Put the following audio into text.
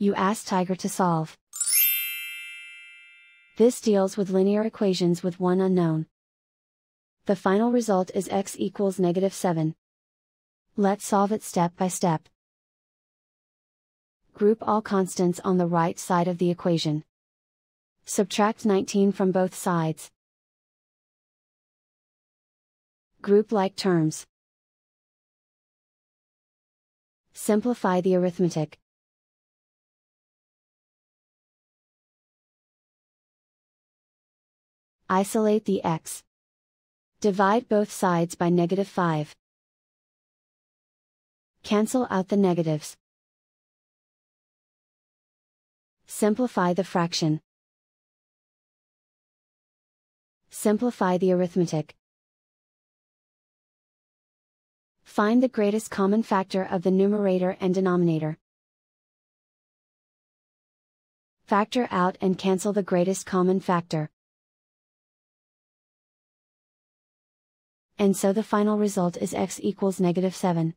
you ask Tiger to solve. This deals with linear equations with one unknown. The final result is x equals -7. Let's solve it step by step. Group all constants on the right side of the equation. Subtract 19 from both sides. Group like terms. Simplify the arithmetic. Isolate the x. Divide both sides by -5. Cancel out the negatives. Simplify the fraction. Simplify the arithmetic. Find the greatest common factor of the numerator and denominator. Factor out and cancel the greatest common factor. And so the final result is x equals -7.